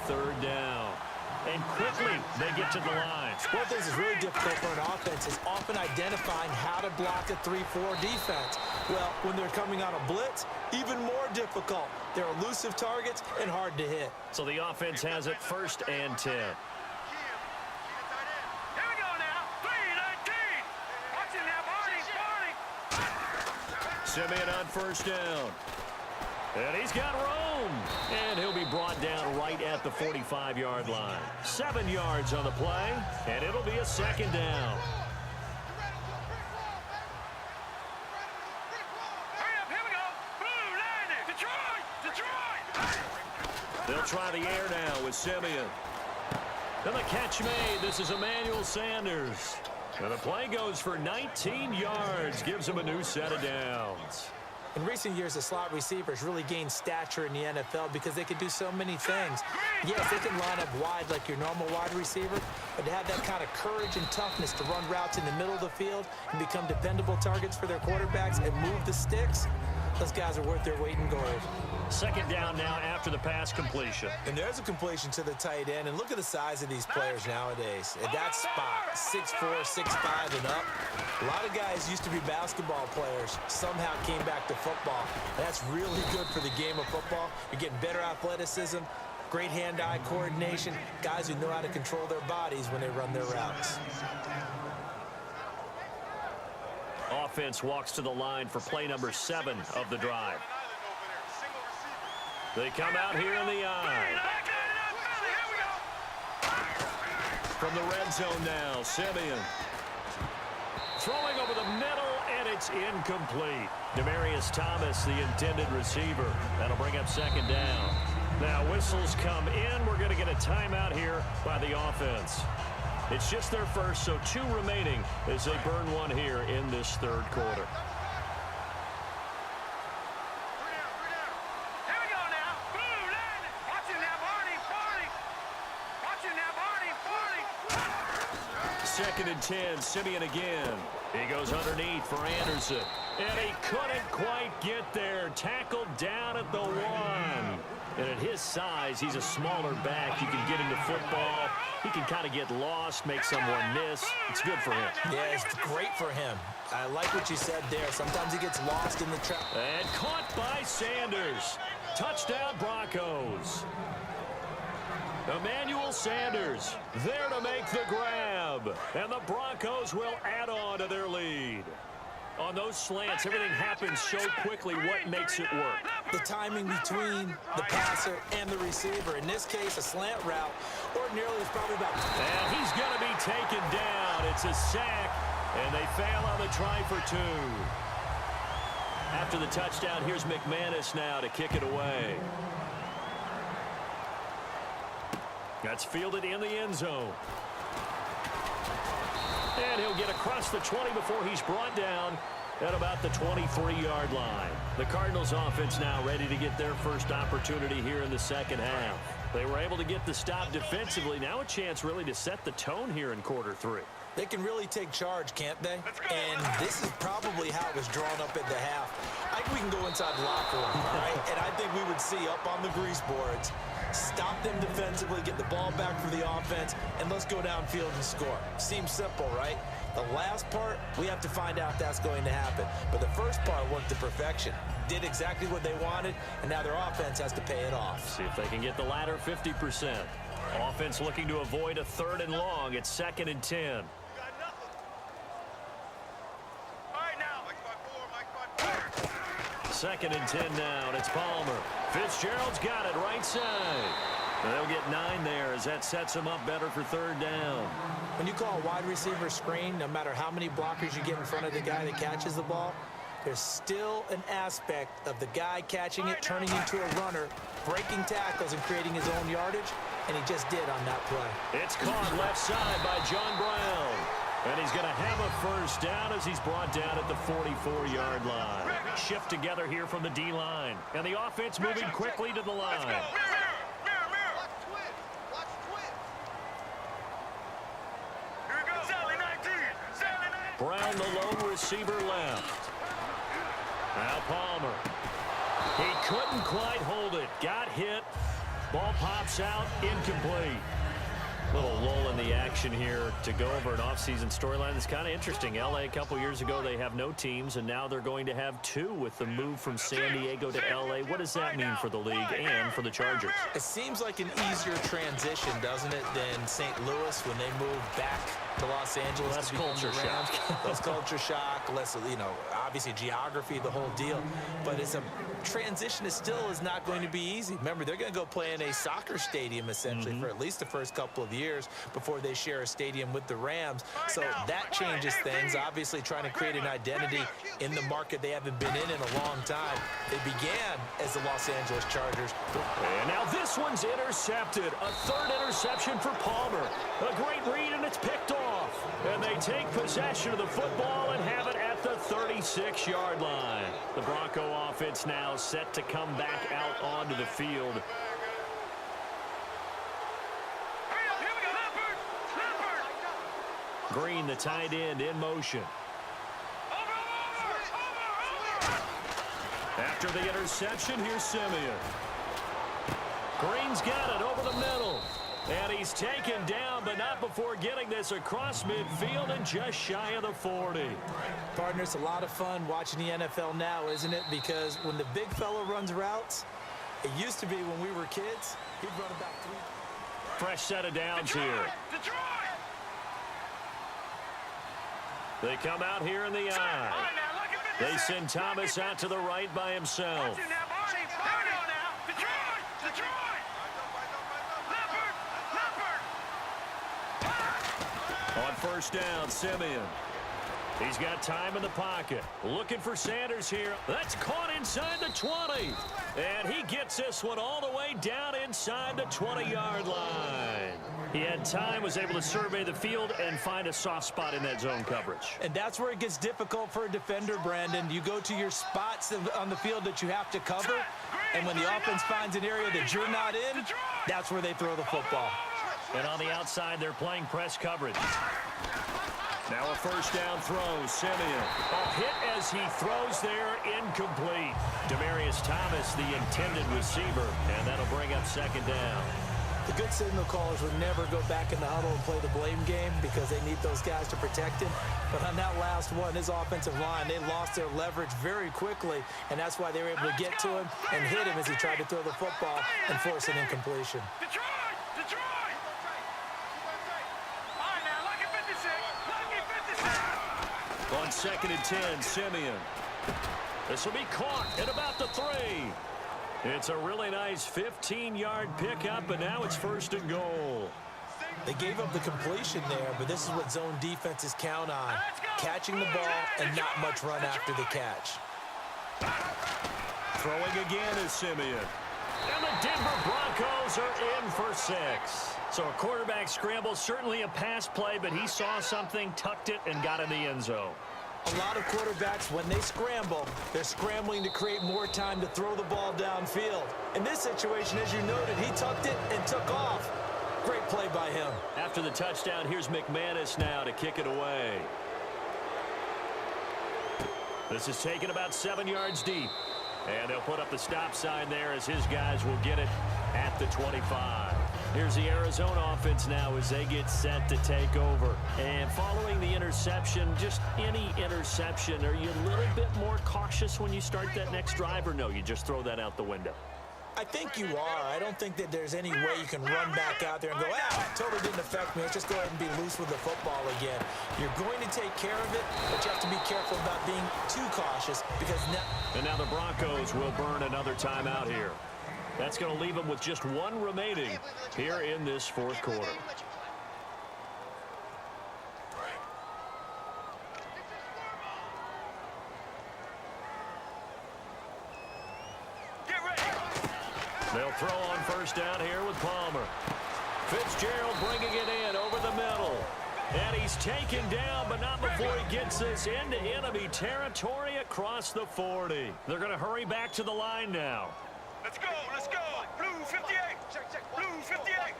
third down. And quickly, they get to the line. One of the things that's really difficult for an offense is often identifying how to block a 3-4 defense. Well, when they're coming on a blitz, even more difficult. They're elusive targets and hard to hit. So the offense has it 1st and 10. Here we go now. 3-19. Watching that, Barney. Simeon on 1st down. And he's got room. And he'll be brought down right at the 45-yard line. 7 yards on the play, and it'll be a 2nd down. Hurry up, here we go. Blue, landing. Detroit. They'll try the air now with Simeon. And the catch made. This is Emmanuel Sanders. And the play goes for 19 yards. Gives him a new set of downs. In recent years, the slot receivers really gained stature in the NFL because they can do so many things. Yes, they can line up wide like your normal wide receiver, but to have that kind of courage and toughness to run routes in the middle of the field and become dependable targets for their quarterbacks and move the sticks, those guys are worth their weight in gold. 2nd down now after the pass completion. And there's a completion to the tight end, and look at the size of these players nowadays. At that spot, 6'4", 6'5", and up. A lot of guys used to be basketball players, somehow came back to football. And that's really good for the game of football. You're getting better athleticism, great hand-eye coordination, guys who know how to control their bodies when they run their routes. Offense walks to the line for play number 7 of the drive. They come out here in the eye. From the red zone now, Simeon. Throwing over the middle, and it's incomplete. Demaryius Thomas, the intended receiver. That'll bring up 2nd down. Now whistles come in. We're going to get a timeout here by the offense. It's just their first, so 2 remaining as they burn one here in this 3rd quarter. Here we go now. Blue, landing. Watching that, Barney. 2nd and 10, Simeon again. He goes underneath for Anderson. And he couldn't quite get there. Tackled down at the 1. And at his size, he's a smaller back. You can get into football. He can kind of get lost, make someone miss. It's good for him. Yeah, it's great for him. I like what you said there. Sometimes he gets lost in the trap. And caught by Sanders. Touchdown, Broncos. Emmanuel Sanders there to make the grab. And the Broncos will add on to their lead. On those slants, everything happens so quickly. What makes it work? The timing between the passer and the receiver. In this case, a slant route. Ordinarily, it's probably about... And he's going to be taken down. It's a sack, and they fail on the try for 2. After the touchdown, here's McManus now to kick it away. That's fielded in the end zone. And he'll get across the 20 before he's brought down at about the 23-yard line. The Cardinals offense now ready to get their first opportunity here in the 2nd half. They were able to get the stop defensively. Now a chance really to set the tone here in quarter 3. They can really take charge, can't they? And this is probably how it was drawn up at the half. I think we can go inside the locker room, all right? And I think we would see up on the grease boards, stop them defensively, get the ball back for the offense, and let's go downfield and score. Seems simple, right? The last part, we have to find out if that's going to happen. But the first part worked to perfection. Did exactly what they wanted, and now their offense has to pay it off. See if they can get the latter 50%. Offense looking to avoid a 3rd and long. It's 2nd and 10. 2nd and 10 now, and it's Palmer. Fitzgerald's got it right side. And they'll get 9 there as that sets him up better for 3rd down. When you call a wide receiver screen, no matter how many blockers you get in front of the guy that catches the ball, there's still an aspect of the guy catching it, turning into a runner, breaking tackles and creating his own yardage, and he just did on that play. It's caught left side by John Brown. And he's going to have a 1st down as he's brought down at the 44-yard line. Shift together here from the D-line. And the offense moving quickly to the line. Brown, the lone receiver, left. Now Palmer. He couldn't quite hold it. Got hit. Ball pops out, incomplete. Little lull in the action here to go over an offseason storyline that's kind of interesting. L.A. a couple years ago, they have no teams, and now they're going to have two with the move from San Diego to L.A. What does that mean for the league and for the Chargers? It seems like an easier transition, doesn't it, than St. Louis when they moved back to Los Angeles. Less culture shock. Less culture shock, less, obviously geography, the whole deal. But it's a transition that still is not going to be easy. Remember, they're going to go play in a soccer stadium, essentially, for at least the first couple of years before they share a stadium with the Rams. So that changes things. Obviously, trying to create an identity in the market they haven't been in a long time. They began as the Los Angeles Chargers. And now this one's intercepted. A third interception for Palmer. A great read, and it's picked off. And they take possession of the football and have it at the 36-yard line. The Bronco offense now set to come back out onto the field. Green, the tight end, in motion. After the interception, here's Simeon. Green's got it over the middle. And he's taken down, but not before getting this across midfield and just shy of the 40. Partner, it's a lot of fun watching the NFL now, isn't it? Because when the big fella runs routes, it used to be when we were kids, he'd run about 3. Fresh set of downs here. They come out here in the eye. They send Thomas out to the right by himself. On first down, Simeon. He's got time in the pocket. Looking for Sanders here. That's caught inside the 20. And he gets this one all the way down inside the 20-yard line. He had time, was able to survey the field and find a soft spot in that zone coverage. And that's where it gets difficult for a defender, Brandon. You go to your spots on the field that you have to cover, and when the offense finds an area that you're not in, that's where they throw the football. And on the outside, they're playing press coverage. Now a first down throw, Simeon. A hit as he throws there, incomplete. Demaryius Thomas, the intended receiver, and that'll bring up second down. The good signal callers would never go back in the huddle and play the blame game because they need those guys to protect him. But on that last one, his offensive line, they lost their leverage very quickly, and that's why they were able to get to him and hit him as he tried to throw the football and force an incompletion. On 2nd and 10, Simeon. This will be caught at about the 3. It's a really nice 15-yard pickup, and now it's first and goal. They gave up the completion there, but this is what zone defenses count on. Catching the ball and not much run after the catch. Throwing again is Simeon. And the Denver Broncos are in for 6. So a quarterback scramble, certainly a pass play, but he saw something, tucked it, and got in the end zone. A lot of quarterbacks, when they scramble, they're scrambling to create more time to throw the ball downfield. In this situation, as you noted, he tucked it and took off. Great play by him. After the touchdown, here's McManus now to kick it away. This is taken about 7 yards deep. And they'll put up the stop sign there as his guys will get it at the 25. Here's the Arizona offense now as they get set to take over. And following the interception, just any interception, are you a little bit more cautious when you start that next drive, or no, you just throw that out the window? I think you are. I don't think that there's any way you can run back out there and go, totally didn't affect me. Let's just go ahead and be loose with the football again. You're going to take care of it, but you have to be careful about being too cautious because now... And now the Broncos will burn another timeout here. That's going to leave them with just one remaining here in this fourth quarter. They'll throw on first down here with Palmer. Fitzgerald bringing it in over the middle. And he's taken down, but not before he gets this into enemy territory across the 40. They're going to hurry back to the line now. Let's go, let's go. Blue 58. Blue 58.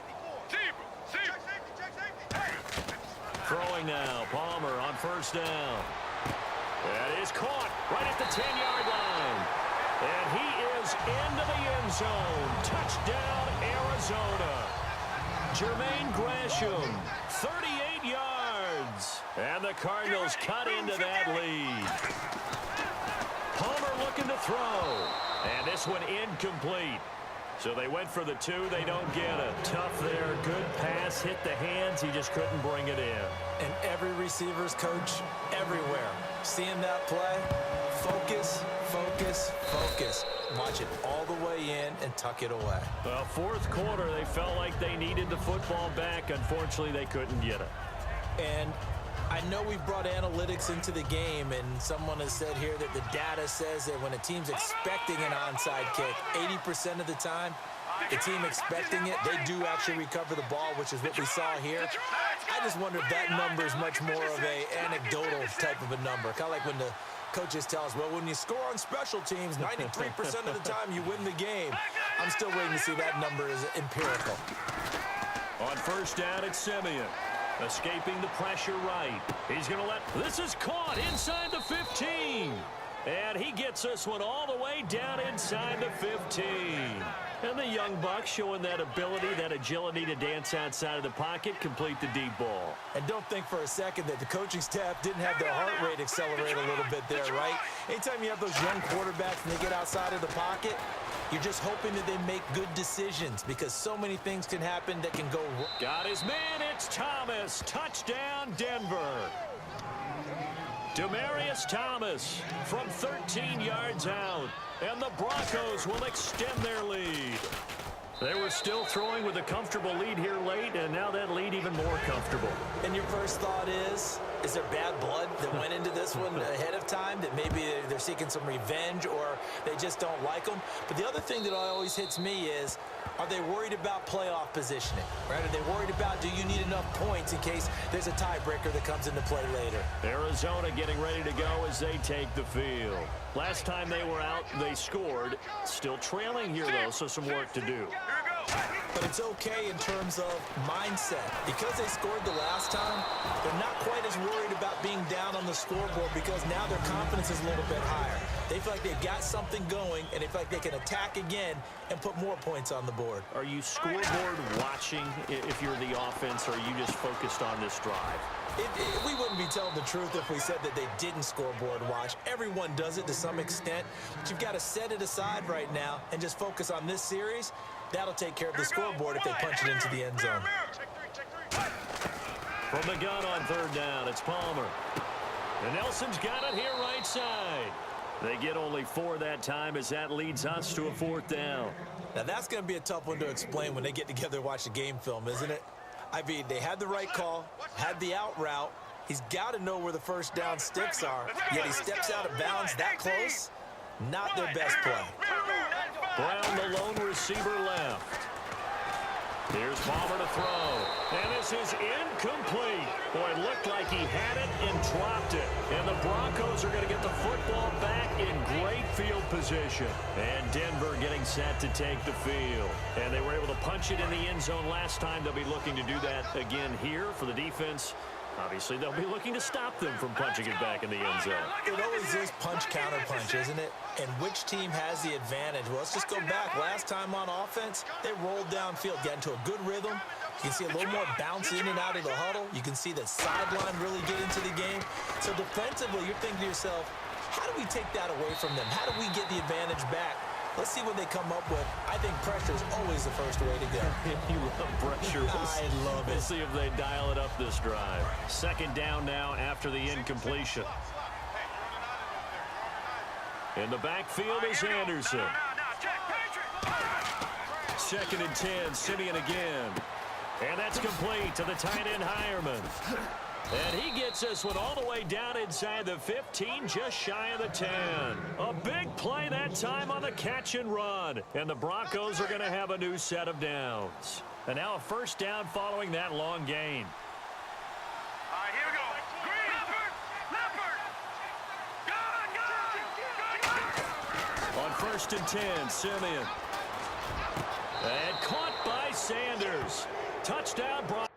Zebra. Throwing now, Palmer on first down. That is caught right at the 10-yard line. And he is goes into the end zone. Touchdown, Arizona. Jermaine Gresham, 38 yards. And the Cardinals cut into that lead. Palmer looking to throw. And this one incomplete. So they went for the 2. They don't get it. Tough there. Good pass. Hit the hands. He just couldn't bring it in. And every receiver's coach everywhere. Seeing that play, focus, focus, focus. Watch it all the way in and tuck it away. Well, fourth quarter, they felt like they needed the football back. Unfortunately, they couldn't get it. And I know we brought analytics into the game, and someone has said here that the data says that when a team's expecting an onside kick, 80% of the time, the team expecting it, they do actually recover the ball, which is what we saw here. I just wonder if that number is much more of a anecdotal type of a number. Kind of like when the coaches tell us, well, when you score on special teams, 93% of the time you win the game. I'm still waiting to see that number is empirical. On first down, it's Simeon. Escaping the pressure right. He's going to let... This is caught inside the 15. And he gets this one all the way down inside the 15. And the young buck showing that ability, that agility to dance outside of the pocket, complete the deep ball. And don't think for a second that the coaching staff didn't have their heart rate accelerate a little bit there, right? Anytime you have those young quarterbacks and they get outside of the pocket, you're just hoping that they make good decisions because so many things can happen that can go wrong. Got his man, it's Thomas. Touchdown, Denver. Demaryius Thomas from 13 yards out. And the Broncos will extend their lead. They were still throwing with a comfortable lead here late, and now that lead even more comfortable. And your first thought is there bad blood that went into this one ahead of time, that maybe they're seeking some revenge or they just don't like them? But the other thing that always hits me is, are they worried about playoff positioning? Right? Are they worried about, do you need enough points in case there's a tiebreaker that comes into play later? Arizona getting ready to go as they take the field. Last time they were out, they scored. Still trailing here, though, so some work to do. But it's okay in terms of mindset. Because they scored the last time, they're not quite as worried about being down on the scoreboard because now their confidence is a little bit higher. They feel like they've got something going, and they feel like they can attack again and put more points on the board. Are you scoreboard watching if you're the offense, or are you just focused on this drive? We wouldn't be telling the truth if we said that they didn't scoreboard watch. Everyone does it to some extent, but you've got to set it aside right now and just focus on this series. That'll take care of the scoreboard if they punch it into the end zone. From the gun on third down, it's Palmer. And Nelson's got it here right side. They get only 4 that time as that leads us to a fourth down. Now that's going to be a tough one to explain when they get together and watch the game film, isn't it? I mean, they had the right call, had the out route. He's got to know where the first down sticks are, yet he steps out of bounds that close. Not their best play. Brown, the lone receiver, left. Here's Palmer to throw. And this is incomplete. Boy, it looked like he had it and dropped it. And the Broncos are going to get the football back in great field position. And Denver getting set to take the field. And they were able to punch it in the end zone last time. They'll be looking to do that again here for the defense. Obviously, they'll be looking to stop them from punching it back in the end zone. It always is punch-counter-punch, isn't it? And which team has the advantage? Well, let's just go back. Last time on offense, they rolled downfield, got into a good rhythm. You can see a little more bounce in and out of the huddle. You can see the sideline really get into the game. So defensively, you're thinking to yourself, how do we take that away from them? How do we get the advantage back? Let's see what they come up with. I think pressure is always the first way to go. You love pressure. I love it. We'll see if they dial it up this drive. Second down now after the incompletion. In the backfield is Anderson. Second and 10, Simeon again. And that's complete to the tight end, Hireman. And he gets this one all the way down inside the 15, just shy of the 10. A big play that time on the catch and run. And the Broncos are going to have a new set of downs. And now a first down following that long gain. All right, here we go. Green. Leopard. On first and 10, Simeon. And caught by Sanders. Touchdown, Broncos.